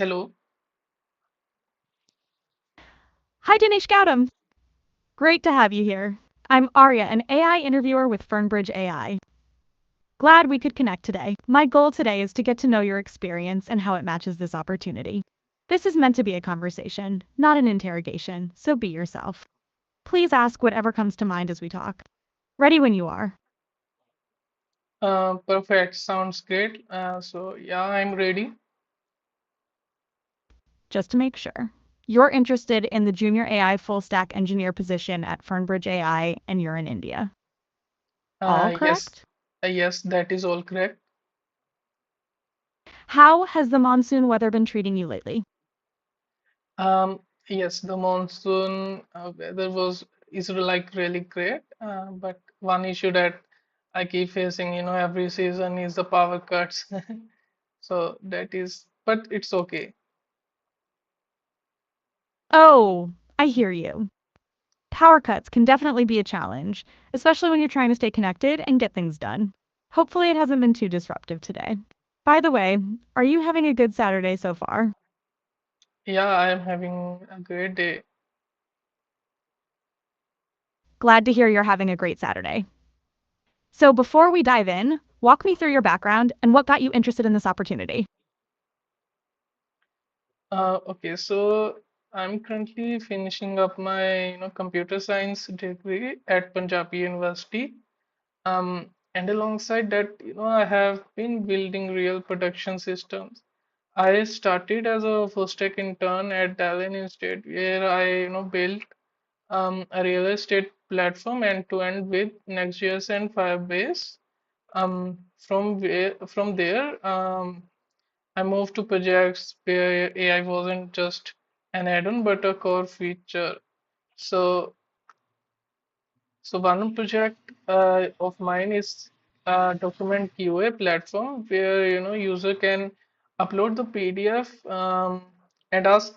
Hello. Hi, Dinesh Gautam. Great to have you here. I'm ARIA, an AI interviewer with Fernbridge AI. Glad we could connect today. My goal today is to get to know your experience and how it matches this opportunity. This is meant to be a conversation, not an interrogation, so be yourself. Please ask whatever comes to mind as we talk. Ready when you are. Perfect. Sounds great. Yeah, I'm ready. Just to make sure. You're interested in the junior AI full stack engineer position at Fernbridge AI and you're in India. All Yes, correct? yes, that is all correct. How has the monsoon weather been treating you lately? Yes, the monsoon weather was is like really great. But one issue that I keep facing, every season is the power cuts. So that is, but it's okay. Oh, I hear you. Power cuts can definitely be a challenge, especially when you're trying to stay connected and get things done. Hopefully, it hasn't been too disruptive today. By the way, are you having a good Saturday so far? Yeah, I am having a great day. Glad to hear you're having a great Saturday. So, before we dive in, walk me through your background and what got you interested in this opportunity. Okay, so I'm currently finishing up my, computer science degree at Punjabi University. And alongside that, I have been building real production systems. I started as a full stack intern at Dell instead, where I, built a real estate platform end to end with Next.js and Firebase. From there, I moved to projects where AI wasn't just an add-on but a core feature. So, so one project of mine is a document QA platform where user can upload the PDF and ask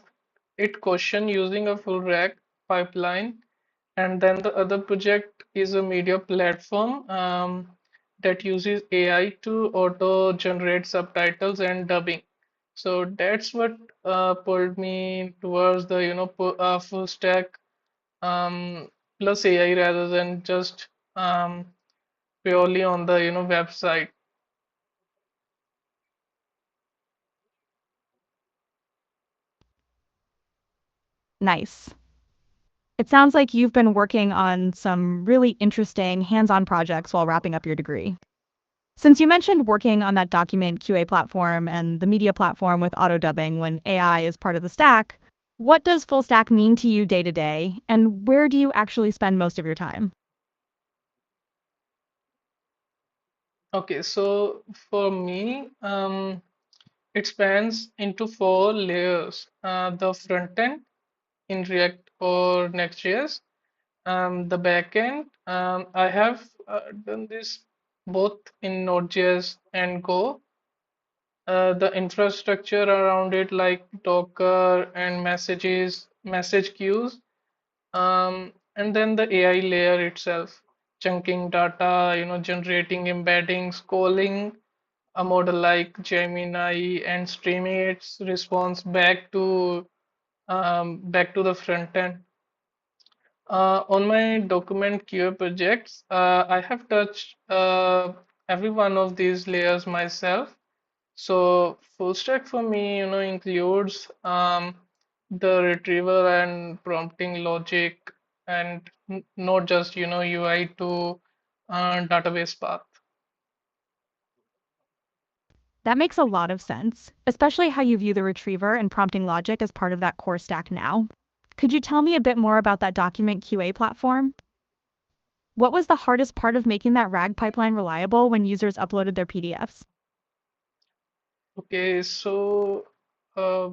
it question using a full rack pipeline. And then the other project is a media platform that uses AI to auto generate subtitles and dubbing. So that's what pulled me towards the full stack um, plus AI rather than just purely on the website. Nice. It sounds like you've been working on some really interesting hands on projects while wrapping up your degree. Since you mentioned working on that document QA platform and the media platform with auto dubbing when AI is part of the stack, what does full stack mean to you day to day, and where do you actually spend most of your time? Okay, so for me, it spans into four layers. The front end in React or Next.js, the backend. I have done this both in Node.js and Go. The infrastructure around it, like Docker and message queues, and then the AI layer itself, chunking data, generating embeddings, calling a model like Gemini, and streaming its response back to the front end. On my document QA projects, I have touched every one of these layers myself. So full stack for me, includes the retrieval and prompting logic, and not just, UI to database path. That makes a lot of sense, especially how you view the retriever and prompting logic as part of that core stack now. Could you tell me a bit more about that document QA platform? What was the hardest part of making that RAG pipeline reliable when users uploaded their PDFs? Okay, so uh,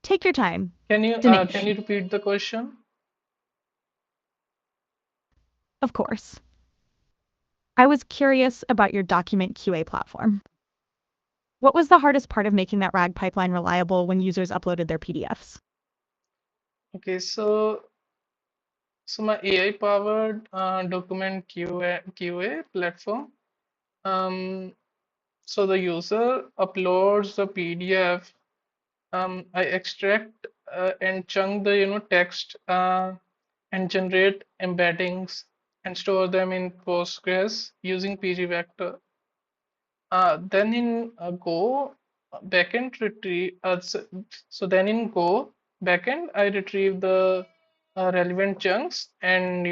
Take your time. can Dinesh, you repeat the question? of course. I was curious about your document QA platform. What was the hardest part of making that RAG pipeline reliable when users uploaded their PDFs? Okay, so my AI powered document QA platform. Um, So the user uploads the PDF. I extract and chunk the text and generate embeddings and store them in Postgres using PG Vector. Then in Go backend retrieve. So then in Go backend, I retrieve the relevant chunks and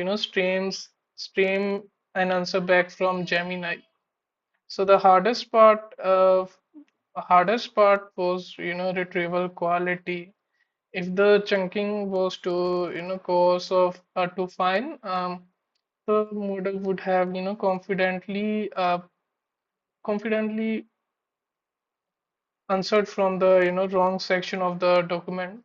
stream an answer back from Gemini. So the hardest part was retrieval quality. If the chunking was too fine, the model would have confidently answered from the wrong section of the document.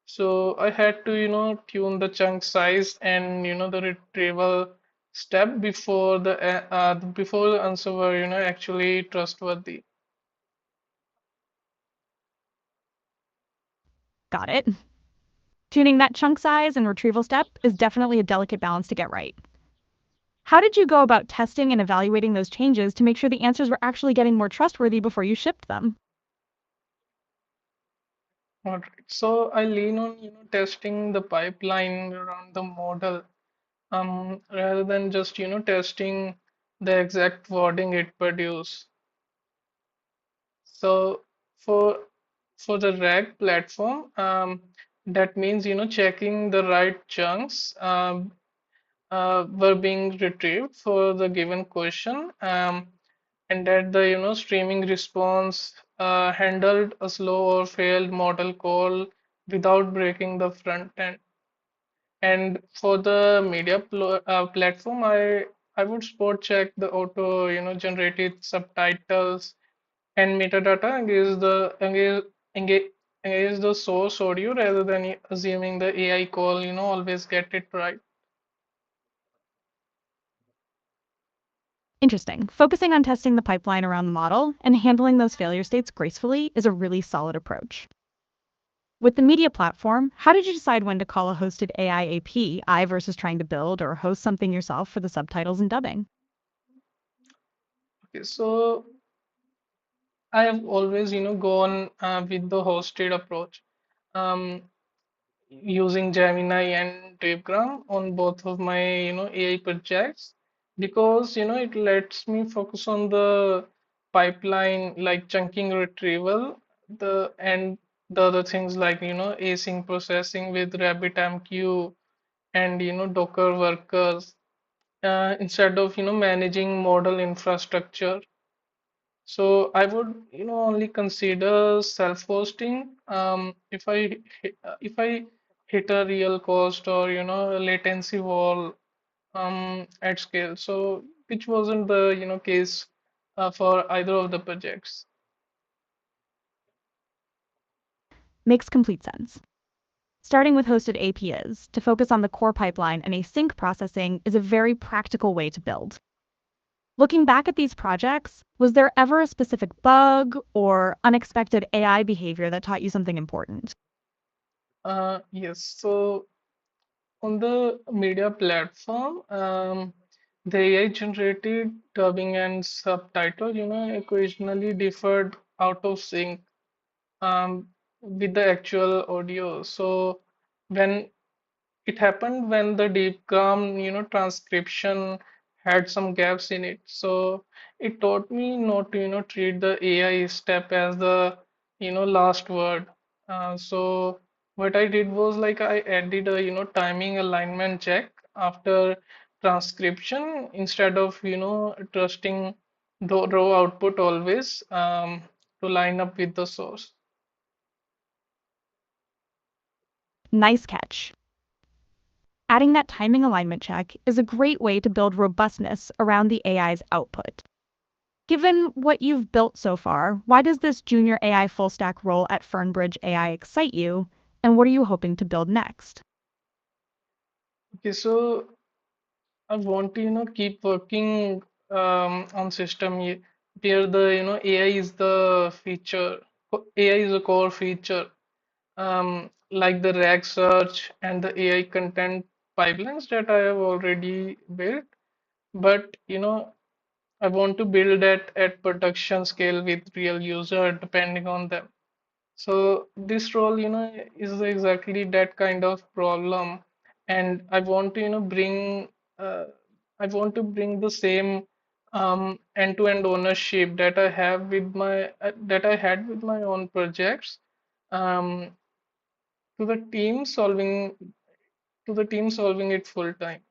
So I had to tune the chunk size and the retrieval step before the answer were actually trustworthy. Got it. Tuning that chunk size and retrieval step is definitely a delicate balance to get right. How did you go about testing and evaluating those changes to make sure the answers were actually getting more trustworthy before you shipped them? All right. So I lean on testing the pipeline around the model rather than just testing the exact wording it produce. So for the RAG platform, that means checking the right chunks were being retrieved for the given question, and that the streaming response handled a slow or failed model call without breaking the front end. And for the media platform, I would spot check the auto generated subtitles and metadata engage, engage the source audio rather than assuming the AI call always get it right. Interesting. Focusing on testing the pipeline around the model and handling those failure states gracefully is a really solid approach. With the media platform, how did you decide when to call a hosted AI API versus trying to build or host something yourself for the subtitles and dubbing? Okay, so I have always gone with the hosted approach. Um, Using Gemini and Drapegram on both of my AI projects because it lets me focus on the pipeline like chunking retrieval the other things like async processing with RabbitMQ and Docker workers instead of managing model infrastructure. So I would, only consider self-hosting if I hit a real cost or a latency wall at scale. So which wasn't the case for either of the projects. Makes complete sense. Starting with hosted APIs to focus on the core pipeline and async processing is a very practical way to build. Looking back at these projects, was there ever a specific bug or unexpected AI behavior that taught you something important? Yes. So on the media platform, the AI generated dubbing and subtitle, occasionally differed out of sync with the actual audio. So when it happened when the deep calm, transcription had some gaps in it. So it taught me not to, treat the AI step as the, last word. So what I did was like I added a, timing alignment check after transcription instead of, trusting the raw output always to line up with the source. Nice catch. Adding that timing alignment check is a great way to build robustness around the AI's output. Given what you've built so far, why does this junior AI full stack role at Fernbridge AI excite you, and what are you hoping to build next? Okay, so I want to, keep working on where the, AI is the feature. AI is a core feature, like the RAG search and the AI content pipelines that I have already built. But, I want to build that at production scale with real user depending on them. So this role, is exactly that kind of problem, and I want to, uh, I want to bring the same end-to-end ownership that I have with that I had with my own projects, um, to the team solving it full time.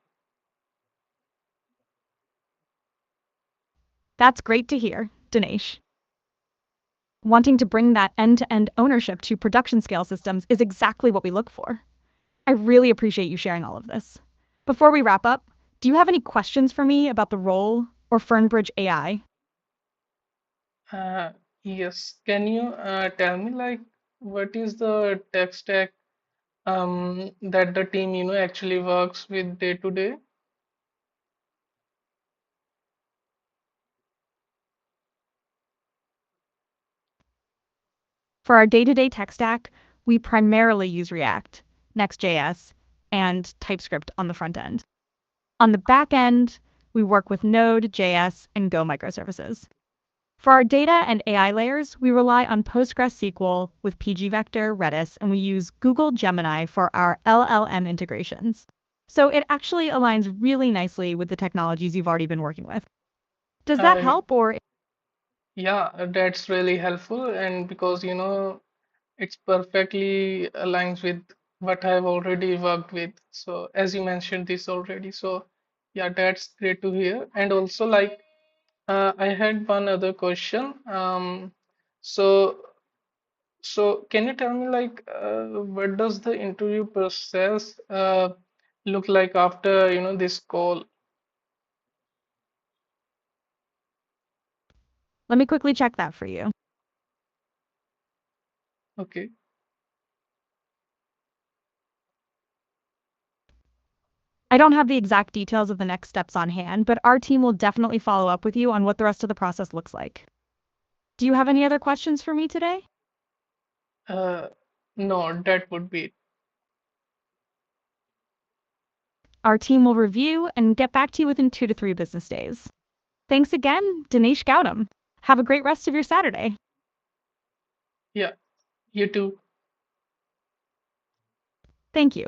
That's great to hear, Dinesh. Wanting to bring that end-to-end ownership to production scale systems is exactly what we look for. I really appreciate you sharing all of this. Before we wrap up, do you have any questions for me about the role or Fernbridge AI? Uh, yes, can you tell me like what is the tech stack that the team actually works with day to day? For our day-to-day tech stack, we primarily use React, Next.js, and TypeScript on the front end. On the back end, we work with Node.js and Go microservices. For our data and AI layers, we rely on PostgreSQL with pgvector, Redis, and we use Google Gemini for our LLM integrations. So it actually aligns really nicely with the technologies you've already been working with. Does that Uh, help or yeah, that's really helpful, and because it's perfectly aligns with what I've already worked with. So as you mentioned this already, so yeah, that's great to hear. And also like I had one other question. So so can you tell me like what does the interview process look like after this call? let me quickly check that for you. Okay. I don't have the exact details of the next steps on hand, but our team will definitely follow up with you on what the rest of the process looks like. Do you have any other questions for me today? Uh, no, that would be it. Our team will review and get back to you within 2 to 3 business days. Thanks again, Dinesh Gautam. Have a great rest of your Saturday. Yeah, you too. Thank you.